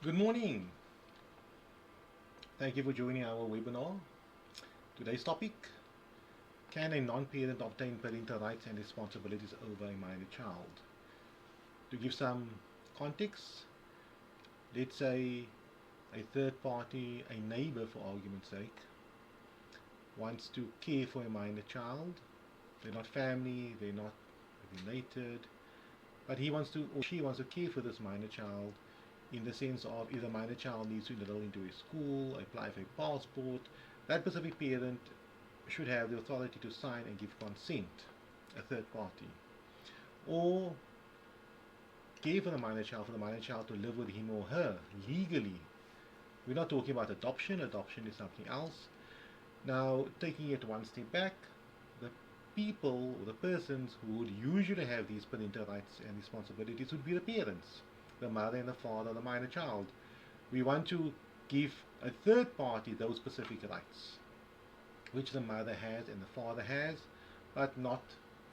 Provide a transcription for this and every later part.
Good morning. Thank you for joining our webinar. Today's topic, can a non-parent obtain parental rights and responsibilities over a minor child? To give some context, let's say a third party, a neighbor for argument's sake, wants to care for a minor child. They're not family, they're not related, but he wants to or she wants to care for this minor child in the sense of if the minor child needs to enroll into a school, apply for a passport, that specific parent should have the authority to sign and give consent, a third party, or care for the minor child to live with him or her legally. We're not talking about adoption. Adoption is something else. Now, taking it one step back, the people or the persons who would usually have these parental rights and responsibilities would be the parents, the mother and the father of the minor child. We want to give a third party those specific rights, which the mother has and the father has, but not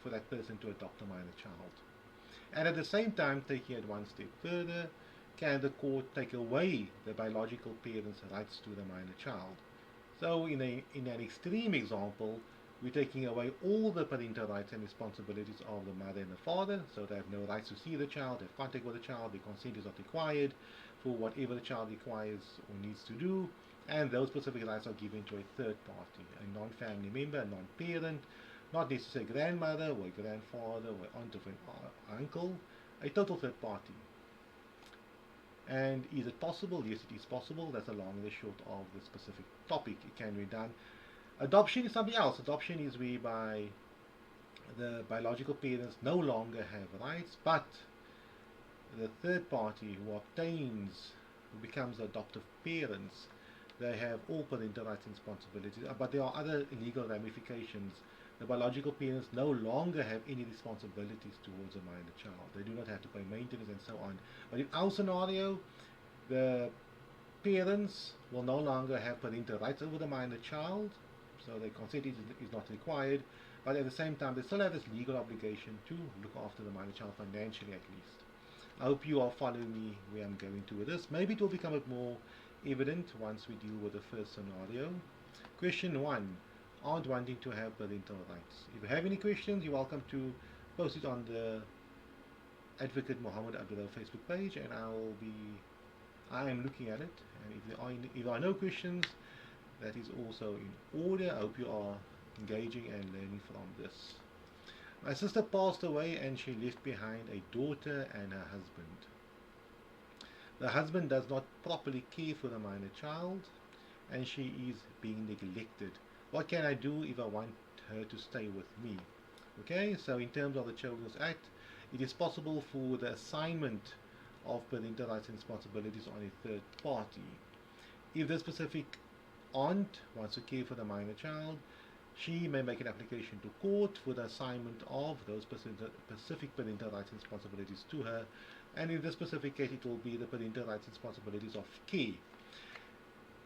for that person to adopt a minor child. And at the same time, taking it one step further, can the court take away the biological parent's rights to the minor child? So in an extreme example, we're taking away all the parental rights and responsibilities of the mother and the father, so they have no rights to see the child, have contact with the child, the consent is not required for whatever the child requires or needs to do, and those specific rights are given to a third party, a non-family member, a non-parent, not necessarily a grandmother or a grandfather or aunt or an uncle, a total third party. And is it possible? Yes, it is possible. That's the long and the short of the specific topic. It can be done. Adoption is something else. Adoption is whereby the biological parents no longer have rights, but the third party who becomes the adoptive parents, they have all parental rights and responsibilities. But there are other legal ramifications. The biological parents no longer have any responsibilities towards a minor child. They do not have to pay maintenance and so on. But in our scenario, the parents will no longer have parental rights over the minor child, so the consent is not required, but at the same time they still have this legal obligation to look after the minor child financially at least. I hope you are following me where I'm going to with this. Maybe it will become a bit more evident once we deal with the first scenario. Question 1. Aren't wanting to have parental rights. If you have any questions, you're welcome to post it on the Advocate Muhammad Abduroaf Facebook page, and I am looking at it. And if there are no questions, that is also in order. I hope you are engaging and learning from this. My sister passed away and she left behind a daughter and her husband. The husband does not properly care for the minor child and she is being neglected. What can I do if I want her to stay with me? Okay, so in terms of the Children's Act, it is possible for the assignment of parental rights and responsibilities on a third party. If the specific aunt wants to care for the minor child, she may make an application to court for the assignment of those specific parental rights and responsibilities to her, and in this specific case, it will be the parental rights and responsibilities of care.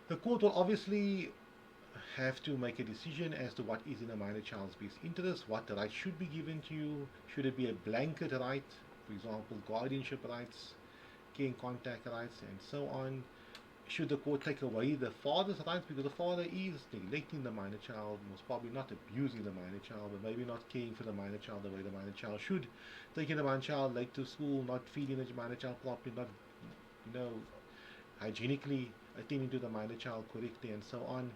The court will obviously have to make a decision as to what is in a minor child's best interest, what rights should be given to you. Should it be a blanket right, for example, guardianship rights, care and contact rights, and so on? Should the court take away the father's rights because the father is neglecting the minor child, most probably not abusing the minor child, but maybe not caring for the minor child the way the minor child should, taking the minor child late to school, not feeding the minor child properly, not, hygienically attending to the minor child correctly, and so on.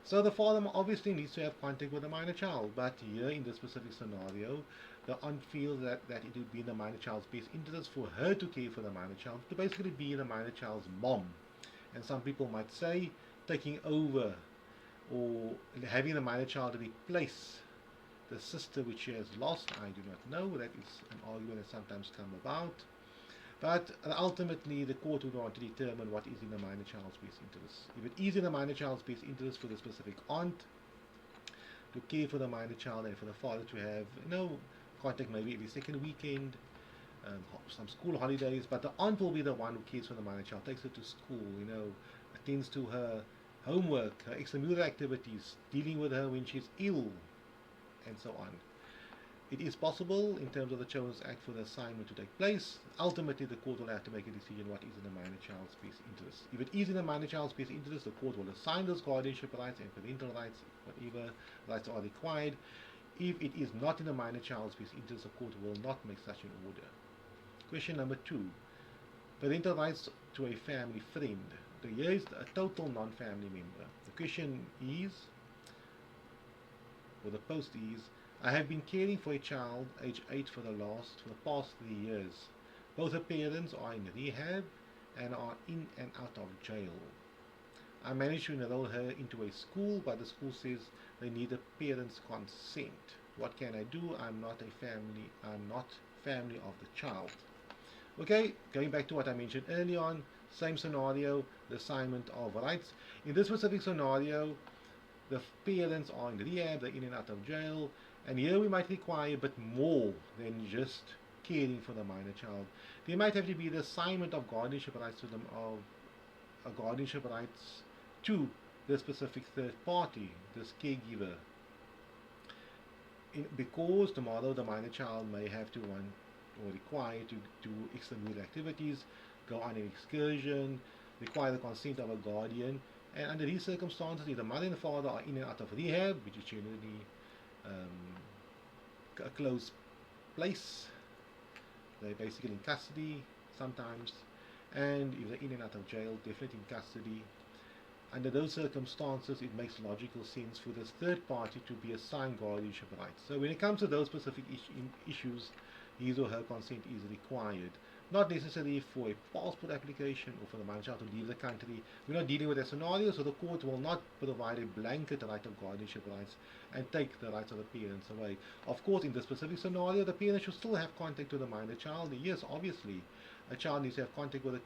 So the father obviously needs to have contact with the minor child, but here in this specific scenario, the aunt feels that it would be in the minor child's best interest for her to care for the minor child, to basically be the minor child's mom. And some people might say taking over or having the minor child replace the sister which she has lost. I do not know. That is an argument that sometimes comes about. But ultimately, the court would want to determine what is in the minor child's best interest. If it is in the minor child's best interest for the specific aunt to care for the minor child and for the father to have, contact maybe every second weekend, some school holidays, but the aunt will be the one who cares for the minor child, takes her to school, attends to her homework, her extramural activities, dealing with her when she's ill, and so on. It is possible in terms of the Children's Act for the assignment to take place. Ultimately, the court will have to make a decision what is in the minor child's best interest. If it is in the minor child's best interest, the court will assign those guardianship rights and parental rights, whatever rights are required. If it is not in the minor child's best interest, the court will not make such an order. Question number 2. Parental rights to a family friend. So here is a total non-family member. The question is, or the post is, I have been caring for a child age 8 for the past 3 years. Both her parents are in rehab and are in and out of jail. I managed to enroll her into a school, but the school says they need the parents' consent. What can I do? I'm not family of the child. Okay, going back to what I mentioned earlier on, same scenario, the assignment of rights. In this specific scenario, the parents are in rehab, they're in and out of jail, and here we might require a bit more than just caring for the minor child. There might have to be the assignment of guardianship rights to them, of a guardianship rights to the specific third party, this caregiver. Because tomorrow the minor child may have to want or require to do extramural activities, go on an excursion, require the consent of a guardian, and under these circumstances, if the mother and the father are in and out of rehab, which is generally a closed place, they're basically in custody sometimes, and if they're in and out of jail, definitely in custody. Under those circumstances, it makes logical sense for this third party to be assigned guardianship rights. So when it comes to those specific issues, his or her consent is required. Not necessarily for a passport application or for the minor child to leave the country. We're not dealing with a scenario, so the court will not provide a blanket right of guardianship rights and take the rights of the parents away. Of course, in this specific scenario, the parents should still have contact with the minor child. Yes, obviously, a child needs to have contact with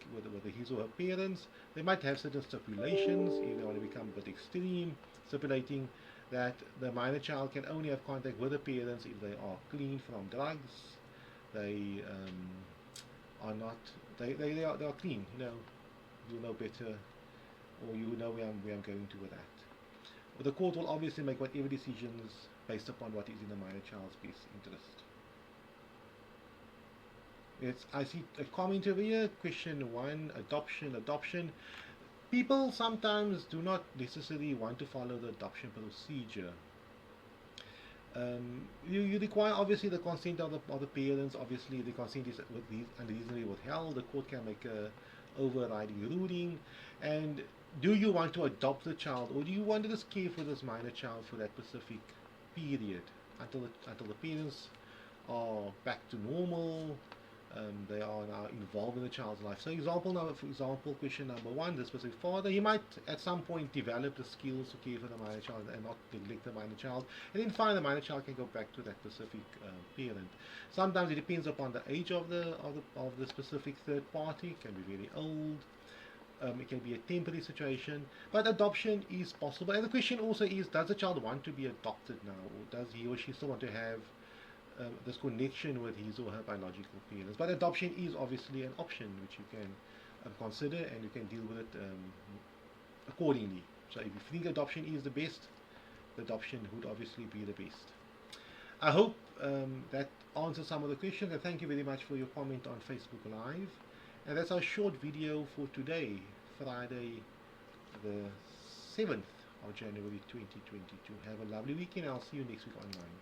his or her parents. They might have certain stipulations if they want to become a bit extreme, stipulating that the minor child can only have contact with the parents if they are clean from drugs. They are not. They are clean. You'll know better, or you know where I'm going to with that. But the court will obviously make whatever decisions based upon what is in the minor child's best interest. I see a comment over here. Question 1: adoption. People sometimes do not necessarily want to follow the adoption procedure. You require obviously the consent of the parents. Obviously, the consent is unreasonably withheld. The court can make a overriding ruling. And do you want to adopt the child, or do you want to just care for this minor child for that specific period until the parents are back to normal? They are now involved in the child's life. So for example, question number 1, the specific father, he might at some point develop the skills to care for the minor child and not neglect the minor child, and then finally the minor child can go back to that specific parent. Sometimes it depends upon the age of the specific third party. It can be very old. It can be a temporary situation, but adoption is possible. And the question also is, does the child want to be adopted now, or does he or she still want to have this connection with his or her biological parents? But adoption is obviously an option which you can consider, and you can deal with it accordingly. So if you think adoption is the best, adoption would obviously be the best. I hope that answers some of the questions, and thank you very much for your comment on Facebook Live. And that's our short video for today, Friday the 7th of January 2022. Have a lovely weekend. I'll see you next week online.